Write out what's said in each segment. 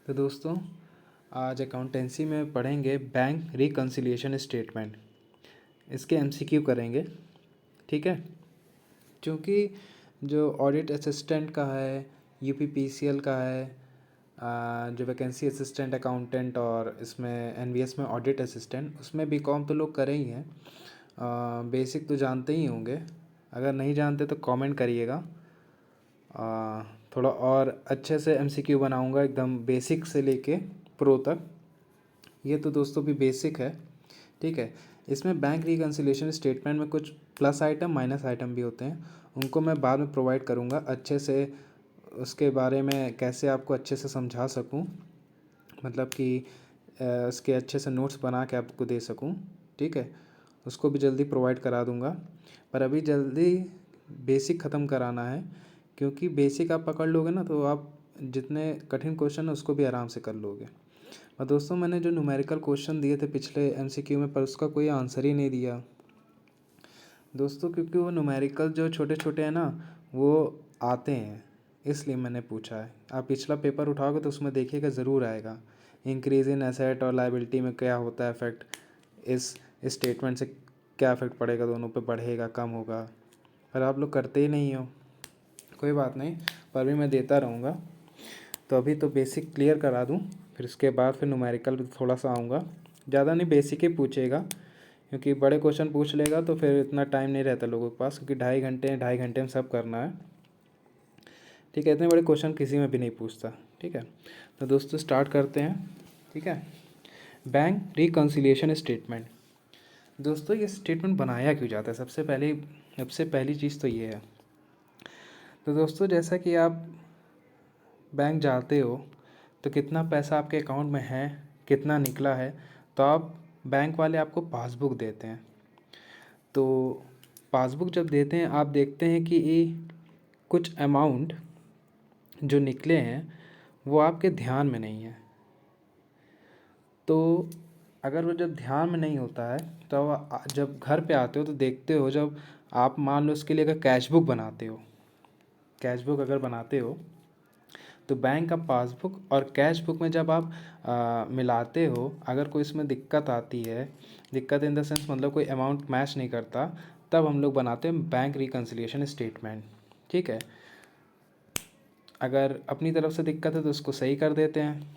तो दोस्तों, आज अकाउंटेंसी में पढ़ेंगे बैंक रिकन्सिलिएशन स्टेटमेंट। इसके एमसीक्यू करेंगे, ठीक है। क्योंकि जो ऑडिट असिस्टेंट का है, यूपीपीसीएल का है, जो वैकेंसी असिस्टेंट अकाउंटेंट और इसमें एनवीएस में ऑडिट असिस्टेंट, उसमें बीकॉम तो लोग करे ही हैं। बेसिक तो जानते ही होंगे। अगर नहीं जानते तो कमेंट करिएगा। थोड़ा और अच्छे से एमसीक्यू बनाऊंगा, एकदम बेसिक से लेके प्रो तक। ये तो दोस्तों भी बेसिक है, ठीक है। इसमें बैंक रिकन्सिलिएशन स्टेटमेंट में कुछ प्लस आइटम माइनस आइटम भी होते हैं, उनको मैं बाद में प्रोवाइड करूँगा अच्छे से। उसके बारे में कैसे आपको अच्छे से समझा सकूँ, मतलब कि उसके अच्छे से नोट्स बना के आपको दे सकूँ, ठीक है। उसको भी जल्दी प्रोवाइड करा दूँगा, पर अभी जल्दी बेसिक ख़त्म कराना है। क्योंकि बेसिक आप पकड़ लोगे ना तो आप जितने कठिन क्वेश्चन है उसको भी आराम से कर लोगे। और दोस्तों, मैंने जो न्यूमेरिकल क्वेश्चन दिए थे पिछले एमसीक्यू में, पर उसका कोई आंसर ही नहीं दिया दोस्तों। क्योंकि वो न्यूमेरिकल जो छोटे छोटे हैं ना, वो आते हैं, इसलिए मैंने पूछा है। आप पिछला पेपर उठाओगे तो उसमें देखिएगा, ज़रूर आएगा। इंक्रीज़ इन एसेट और लायबिलिटी में क्या होता है इफेक्ट, इस स्टेटमेंट से क्या इफेक्ट पड़ेगा, दोनों पे बढ़ेगा कम होगा। पर आप लोग करते ही नहीं हो, कोई बात नहीं, पर भी मैं देता रहूँगा। तो अभी तो बेसिक क्लियर करा दूँ, फिर उसके बाद फिर न्यूमेरिकल थोड़ा सा आऊँगा। ज़्यादा नहीं, बेसिक ही पूछेगा, क्योंकि बड़े क्वेश्चन पूछ लेगा तो फिर इतना टाइम नहीं रहता लोगों के पास। क्योंकि 2.5 घंटे में सब करना है, ठीक है। इतने बड़े क्वेश्चन किसी में भी नहीं पूछता, ठीक है। तो दोस्तों स्टार्ट करते हैं, ठीक है। Bank reconciliation statement. दोस्तों, ये स्टेटमेंट बनाया क्यों जाता है, सबसे पहली चीज़ तो ये है। तो दोस्तों, जैसा कि आप बैंक जाते हो तो कितना पैसा आपके अकाउंट में है, कितना निकला है, तो आप बैंक वाले आपको पासबुक देते हैं। तो पासबुक जब देते हैं, आप देखते हैं कि ये कुछ अमाउंट जो निकले हैं वो आपके ध्यान में नहीं है। तो अगर वो जब ध्यान में नहीं होता है तो जब घर पे आते हो तो देखते हो, जब आप मान लो उसके लिए अगर कैश बुक अगर बनाते हो, तो बैंक का पासबुक और कैश बुक में जब आप मिलाते हो, अगर कोई इसमें दिक्कत आती है, दिक्कत इन द सेंस मतलब कोई अमाउंट मैच नहीं करता, तब हम लोग बनाते हैं बैंक रिकन्सिलिएशन स्टेटमेंट, ठीक है। अगर अपनी तरफ से दिक्कत है तो उसको सही कर देते हैं,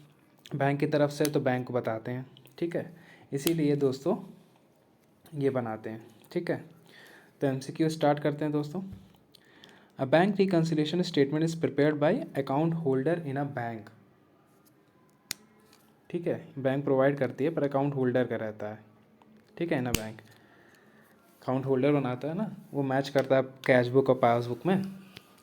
बैंक की तरफ से तो बैंक को बताते हैं, ठीक है। इसीलिए दोस्तों ये बनाते हैं, ठीक है। तो एमसीक्यू स्टार्ट करते हैं दोस्तों। A bank reconciliation statement is prepared by account holder in a bank, ठीक है। बैंक प्रोवाइड करती है पर अकाउंट होल्डर का रहता है, ठीक है ना। बैंक अकाउंट होल्डर बनाता है ना, वो मैच करता है कैश बुक और पासबुक में,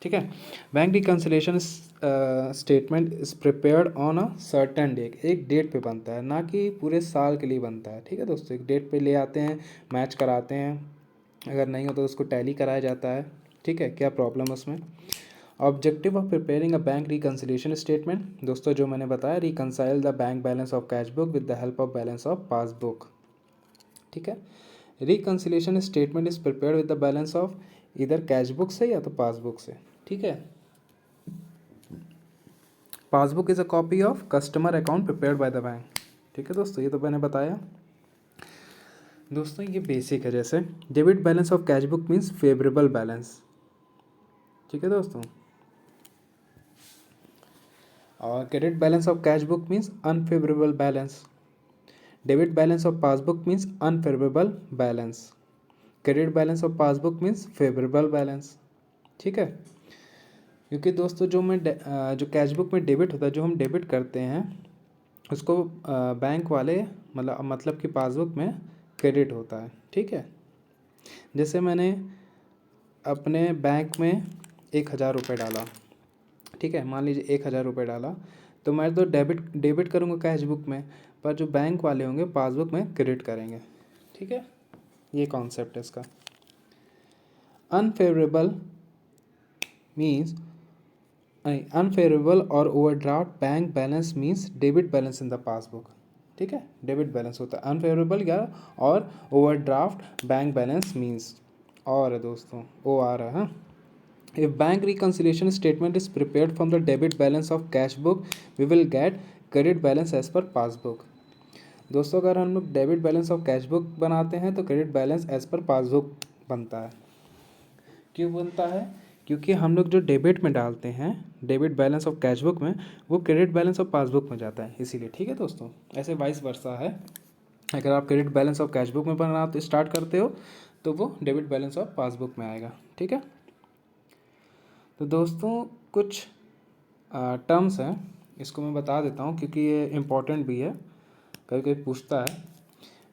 ठीक है। Bank reconciliation statement is prepared on a certain date, एक डेट पे बनता है, ना कि पूरे साल के लिए बनता है, ठीक है दोस्तों। एक डेट पे ले आते हैं, मैच कराते हैं, अगर नहीं हो तो उसको टैली कराया जाता है, ठीक है। क्या प्रॉब्लम है उसमें। Objective of preparing a bank reconciliation statement, दोस्तों जो मैंने बताया, reconcile the bank balance of cash book with the help of balance of passbook, ठीक है। Reconciliation statement is prepared with the balance of इधर कैश बुक से या तो पासबुक से, ठीक है। Passbook is a copy of customer account prepared by the bank, ठीक है दोस्तों। ये तो मैंने बताया दोस्तों, ये बेसिक है। जैसे debit balance of cash book means favourable balance, ठीक है दोस्तों। और credit balance of cash book means unfavourable balance. Debit balance of passbook means unfavourable balance. Credit balance of passbook means favourable balance, ठीक है। क्योंकि दोस्तों जो कैश बुक में डेबिट होता है, जो हम डेबिट करते हैं, उसको बैंक वाले मतलब कि पासबुक में क्रेडिट होता है, ठीक है। जैसे मैंने अपने बैंक में 1,000 रुपये डाला, ठीक है। मान लीजिए 1,000 रुपये डाला, तो मैं तो डेबिट करूँगा कैश बुक में, पर जो बैंक वाले होंगे पासबुक में क्रेडिट करेंगे, ठीक है। ये कॉन्सेप्ट है इसका। अनफेवरेबल मीन्स अनफेवरेबल और overdraft bank balance means debit balance in the passbook, ठीक है। डेबिट बैलेंस होता है अनफेवरेबल या और ओवरड्राफ्ट बैंक बैलेंस मीन्स, और दोस्तों ओ आ रहा है। If bank reconciliation statement is prepared from the debit balance of cash book, we will get credit balance as per passbook. दोस्तों अगर हम लोग debit balance of cash book बनाते हैं तो credit balance as per passbook बनता है। क्यों बनता है? क्योंकि हम लोग जो डेबिट में डालते हैं, debit balance of cash book में, वो क्रेडिट बैलेंस ऑफ पासबुक में जाता है, इसीलिए। ठीक है दोस्तों, ऐसे वाइस वर्सा है। अगर आप credit balance of cash book में बनाना तो स्टार्ट करते हो तो वो डेबिट बैलेंस ऑफ पासबुक में आएगा। ठीक है, तो दोस्तों कुछ टर्म्स हैं, इसको मैं बता देता हूँ क्योंकि ये इम्पॉर्टेंट भी है, कभी कभी पूछता है।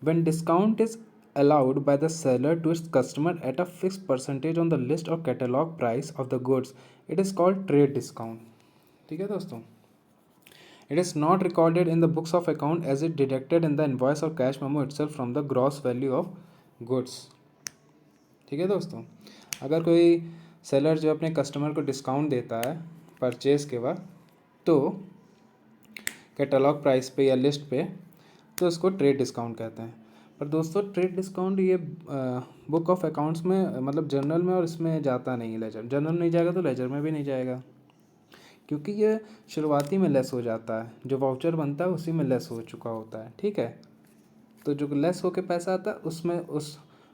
When discount is allowed by the seller to its customer at a fixed percentage on the list or catalog price of the goods, it is called trade discount। ठीक है दोस्तों, it is not recorded in the books of account as it deducted in the invoice or cash memo itself from the gross value of goods। ठीक है दोस्तों, अगर कोई seller जो अपने कस्टमर को डिस्काउंट देता है परचेज के बाद, तो कैटलॉग प्राइस पे या लिस्ट पे, तो उसको ट्रेड डिस्काउंट कहते हैं। पर दोस्तों ट्रेड डिस्काउंट ये बुक ऑफ अकाउंट्स में, मतलब जर्नल में और इसमें जाता नहीं है। लेजर, जर्नल नहीं जाएगा तो लेजर में भी नहीं जाएगा, क्योंकि ये शुरुआती में लेस हो जाता है। जो वाउचर बनता है उसी में लेस हो चुका होता है। ठीक है, तो जो लेस होके पैसा आता है उसमें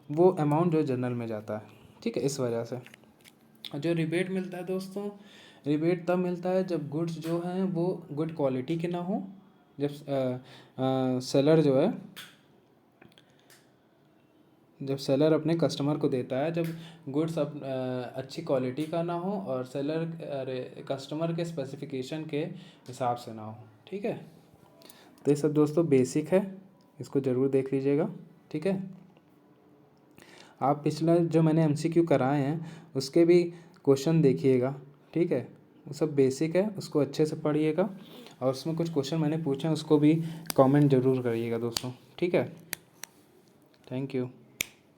वो अमाउंट जो जर्नल में जाता है। ठीक है, इस वजह से। जो रिबेट मिलता है दोस्तों, रिबेट तब मिलता है जब गुड्स जो हैं वो गुड क्वालिटी के ना हो, जब सेलर जो है, जब सेलर अपने कस्टमर को देता है, जब गुड्स अच्छी क्वालिटी का ना हो और सेलर कस्टमर के स्पेसिफिकेशन के हिसाब से ना हो। ठीक है, तो ये सब दोस्तों बेसिक है, इसको ज़रूर देख लीजिएगा। ठीक है, आप पिछला जो मैंने MCQ कराए हैं उसके भी क्वेश्चन देखिएगा। ठीक है, वो सब बेसिक है, उसको अच्छे से पढ़िएगा, और उसमें कुछ क्वेश्चन मैंने पूछे हैं उसको भी कमेंट ज़रूर करिएगा दोस्तों। ठीक है, थैंक यू।